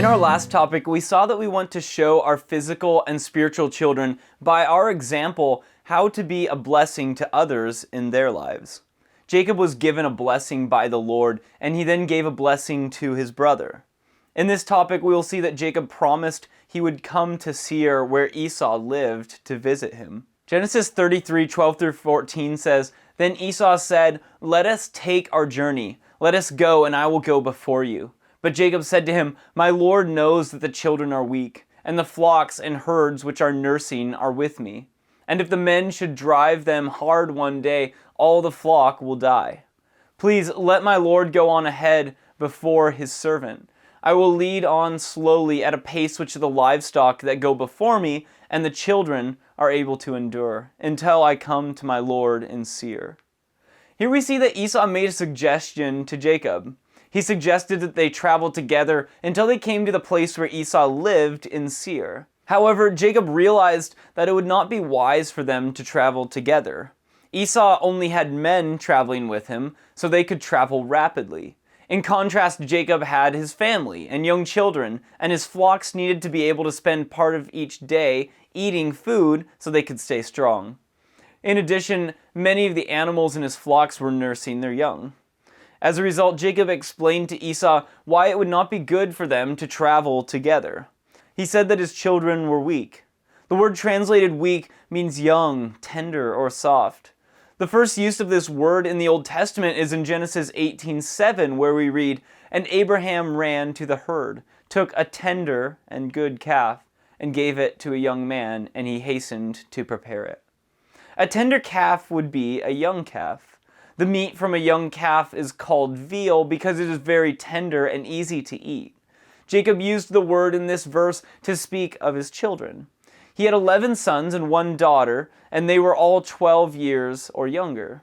In our last topic, we saw that we want to show our physical and spiritual children by our example how to be a blessing to others in their lives. Jacob was given a blessing by the Lord, and he then gave a blessing to his brother. In this topic, we will see that Jacob promised he would come to Seir, where Esau lived, to visit him. Genesis 33:12-14 says, "Then Esau said, 'Let us take our journey. Let us go, and I will go before you.' But Jacob said to him, 'My Lord knows that the children are weak, and the flocks and herds which are nursing are with me. And if the men should drive them hard one day, all the flock will die. Please let my Lord go on ahead before his servant. I will lead on slowly at a pace which the livestock that go before me and the children are able to endure, until I come to my Lord in Seir.'" Here we see that Esau made a suggestion to Jacob. He suggested that they travel together until they came to the place where Esau lived in Seir. However, Jacob realized that it would not be wise for them to travel together. Esau only had men traveling with him, so they could travel rapidly. In contrast, Jacob had his family and young children, and his flocks needed to be able to spend part of each day eating food so they could stay strong. In addition, many of the animals in his flocks were nursing their young. As a result, Jacob explained to Esau why it would not be good for them to travel together. He said that his children were weak. The word translated weak means young, tender, or soft. The first use of this word in the Old Testament is in Genesis 18:7, where we read, "And Abraham ran to the herd, took a tender and good calf, and gave it to a young man, and he hastened to prepare it." A tender calf would be a young calf. The meat from a young calf is called veal because it is very tender and easy to eat. Jacob used the word in this verse to speak of his children. He had 11 sons and 1 daughter, and they were all 12 years or younger.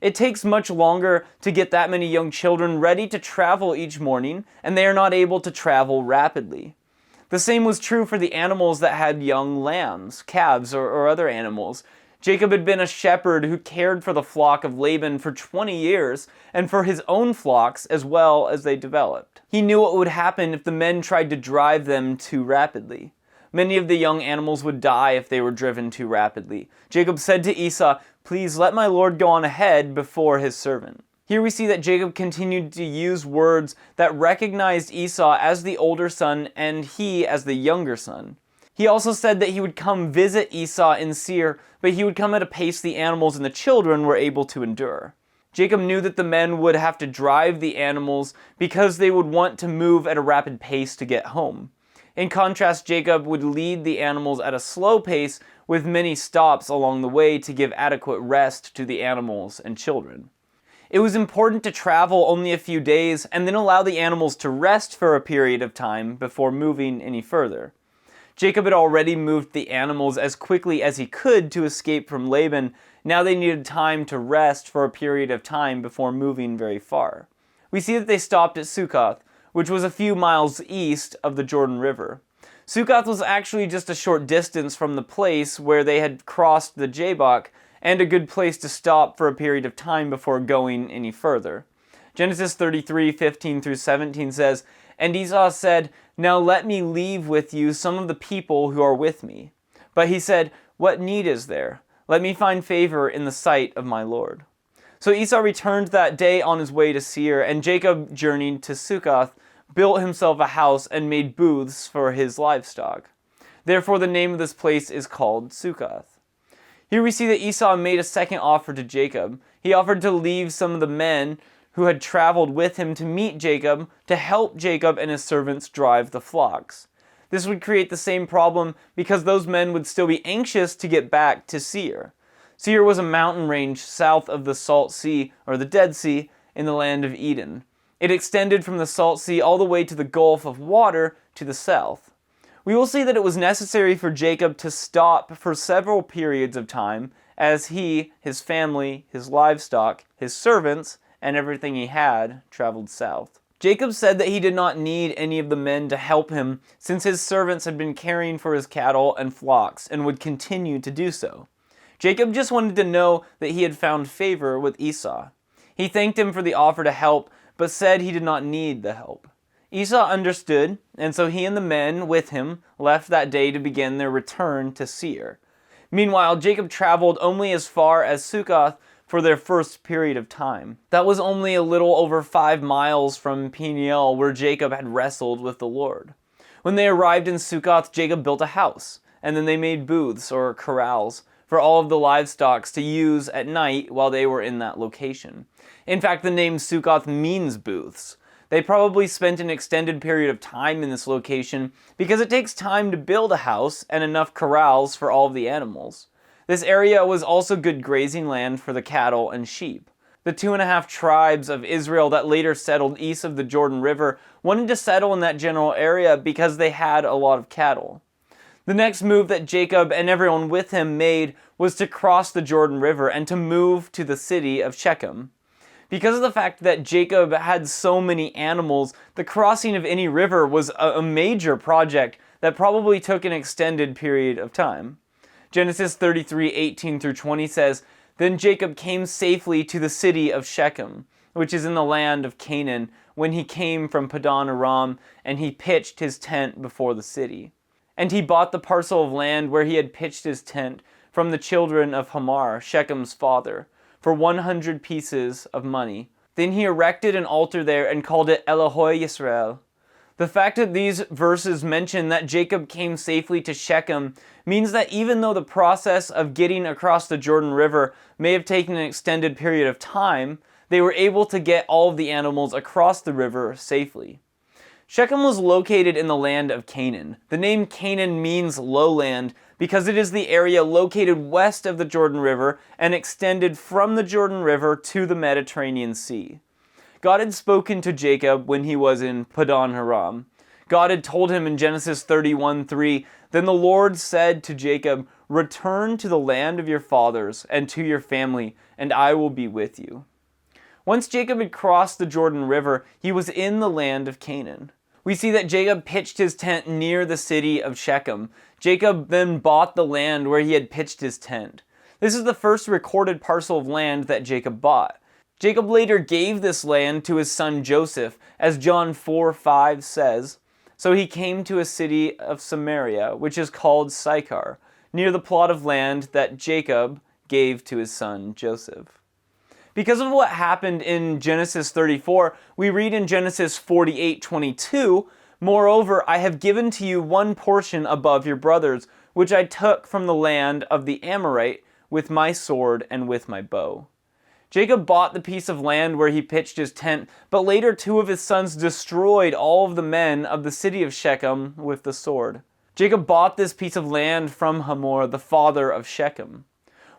It takes much longer to get that many young children ready to travel each morning, and they are not able to travel rapidly. The same was true for the animals that had young lambs, calves, or other animals. Jacob had been a shepherd who cared for the flock of Laban for 20 years, and for his own flocks as well as they developed. He knew what would happen if the men tried to drive them too rapidly. Many of the young animals would die if they were driven too rapidly. Jacob said to Esau, "Please let my Lord go on ahead before his servant." Here we see that Jacob continued to use words that recognized Esau as the older son and he as the younger son. He also said that he would come visit Esau in Seir, but he would come at a pace the animals and the children were able to endure. Jacob knew that the men would have to drive the animals because they would want to move at a rapid pace to get home. In contrast, Jacob would lead the animals at a slow pace with many stops along the way to give adequate rest to the animals and children. It was important to travel only a few days and then allow the animals to rest for a period of time before moving any further. Jacob had already moved the animals as quickly as he could to escape from Laban. Now they needed time to rest for a period of time before moving very far. We see that they stopped at Succoth, which was a few miles east of the Jordan River. Succoth was actually just a short distance from the place where they had crossed the Jabbok, and a good place to stop for a period of time before going any further. Genesis 33:15-17 says, "And Esau said, 'Now let me leave with you some of the people who are with me.' But he said, 'What need is there? Let me find favor in the sight of my Lord.' So Esau returned that day on his way to Seir, and Jacob journeyed to Succoth, built himself a house, and made booths for his livestock. Therefore the name of this place is called Succoth." Here we see that Esau made a second offer to Jacob. He offered to leave some of the men who had traveled with him to meet Jacob, to help Jacob and his servants drive the flocks. This would create the same problem because those men would still be anxious to get back to Seir. Seir was a mountain range south of the Salt Sea, or the Dead Sea, in the land of Eden. It extended from the Salt Sea all the way to the Gulf of Water to the south. We will see that it was necessary for Jacob to stop for several periods of time as he, his family, his livestock, his servants, and everything he had traveled south. Jacob said that he did not need any of the men to help him since his servants had been caring for his cattle and flocks and would continue to do so. Jacob just wanted to know that he had found favor with Esau. He thanked him for the offer to help, but said he did not need the help. Esau understood, and so he and the men with him left that day to begin their return to Seir. Meanwhile, Jacob traveled only as far as Succoth for their first period of time. That was only a little over 5 miles from Peniel, where Jacob had wrestled with the Lord. When they arrived in Succoth, Jacob built a house, and then they made booths or corrals for all of the livestock to use at night while they were in that location. In fact, the name Succoth means booths. They probably spent an extended period of time in this location because it takes time to build a house and enough corrals for all of the animals. This area was also good grazing land for the cattle and sheep. The 2.5 tribes of Israel that later settled east of the Jordan River wanted to settle in that general area because they had a lot of cattle. The next move that Jacob and everyone with him made was to cross the Jordan River and to move to the city of Shechem. Because of the fact that Jacob had so many animals, the crossing of any river was a major project that probably took an extended period of time. Genesis 33:18-20 says, "Then Jacob came safely to the city of Shechem, which is in the land of Canaan, when he came from Padan Aram, and he pitched his tent before the city. And he bought the parcel of land where he had pitched his tent from the children of Hamor, Shechem's father, for 100 pieces of money. Then he erected an altar there and called it Elohoi Yisrael." The fact that these verses mention that Jacob came safely to Shechem means that even though the process of getting across the Jordan River may have taken an extended period of time, they were able to get all of the animals across the river safely. Shechem was located in the land of Canaan. The name Canaan means lowland because it is the area located west of the Jordan River and extended from the Jordan River to the Mediterranean Sea. God had spoken to Jacob when he was in Padan Aram. God had told him in Genesis 31:3, "Then the Lord said to Jacob, 'Return to the land of your fathers and to your family, and I will be with you.'" Once Jacob had crossed the Jordan River, he was in the land of Canaan. We see that Jacob pitched his tent near the city of Shechem. Jacob then bought the land where he had pitched his tent. This is the first recorded parcel of land that Jacob bought. Jacob later gave this land to his son Joseph, as John 4:5 says. So he came to a city of Samaria, which is called Sychar, near the plot of land that Jacob gave to his son Joseph. Because of what happened in Genesis 34, we read in Genesis 48:22, "Moreover, I have given to you one portion above your brothers, which I took from the land of the Amorite with my sword and with my bow." Jacob bought the piece of land where he pitched his tent, but later 2 of his sons destroyed all of the men of the city of Shechem with the sword. Jacob bought this piece of land from Hamor, the father of Shechem.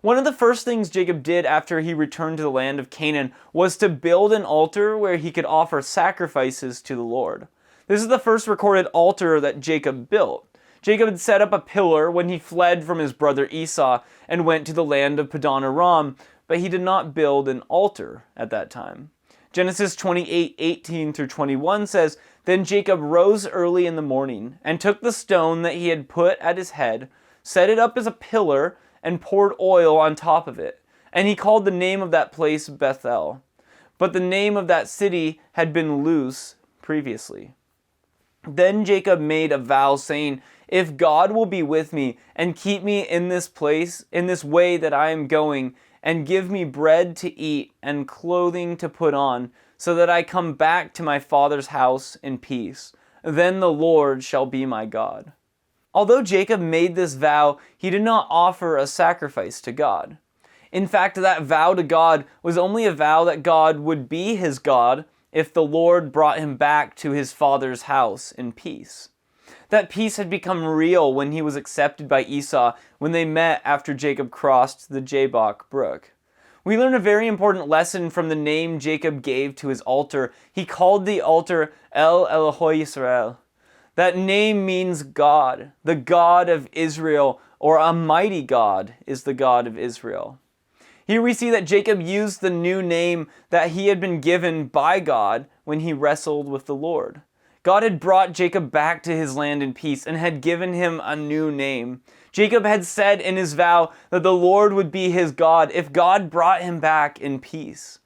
One of the first things Jacob did after he returned to the land of Canaan was to build an altar where he could offer sacrifices to the Lord. This is the first recorded altar that Jacob built. Jacob had set up a pillar when he fled from his brother Esau and went to the land of Padan Aram, but he did not build an altar at that time. Genesis 28:18-21 says, "Then Jacob rose early in the morning and took the stone that he had put at his head, set it up as a pillar, and poured oil on top of it. And he called the name of that place Bethel. But the name of that city had been Luz previously. Then Jacob made a vow, saying, 'If God will be with me and keep me in this place, in this way that I am going, and give me bread to eat and clothing to put on, so that I come back to my father's house in peace, then the Lord shall be my God.'" Although Jacob made this vow, he did not offer a sacrifice to God. In fact, that vow to God was only a vow that God would be his God if the Lord brought him back to his father's house in peace. That peace had become real when he was accepted by Esau when they met after Jacob crossed the Jabbok brook. We learn a very important lesson from the name Jacob gave to his altar. He called the altar El Elohoi Yisrael. That name means God, the God of Israel, or a mighty God is the God of Israel. Here we see that Jacob used the new name that he had been given by God when he wrestled with the Lord. God had brought Jacob back to his land in peace and had given him a new name. Jacob had said in his vow that the Lord would be his God if God brought him back in peace.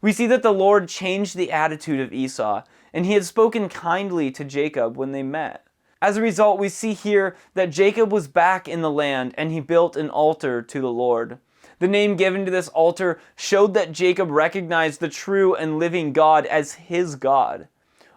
We see that the Lord changed the attitude of Esau. and he had spoken kindly to Jacob when they met. As a result, we see here that Jacob was back in the land and he built an altar to the Lord. The name given to this altar showed that Jacob recognized the true and living God as his God.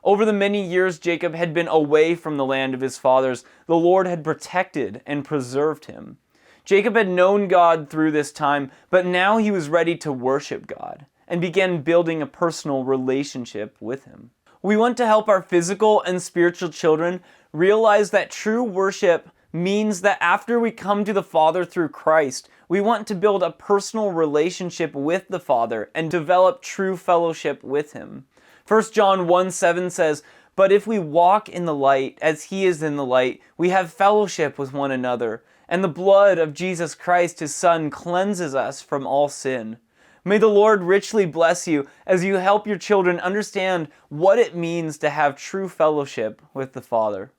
Over the many years Jacob had been away from the land of his fathers, the Lord had protected and preserved him. Jacob had known God through this time, but now he was ready to worship God and began building a personal relationship with him. We want to help our physical and spiritual children realize that true worship means that after we come to the Father through Christ, we want to build a personal relationship with the Father and develop true fellowship with Him. 1 John 1:7 says, "But if we walk in the light as He is in the light, we have fellowship with one another, and the blood of Jesus Christ, His Son, cleanses us from all sin." May the Lord richly bless you as you help your children understand what it means to have true fellowship with the Father.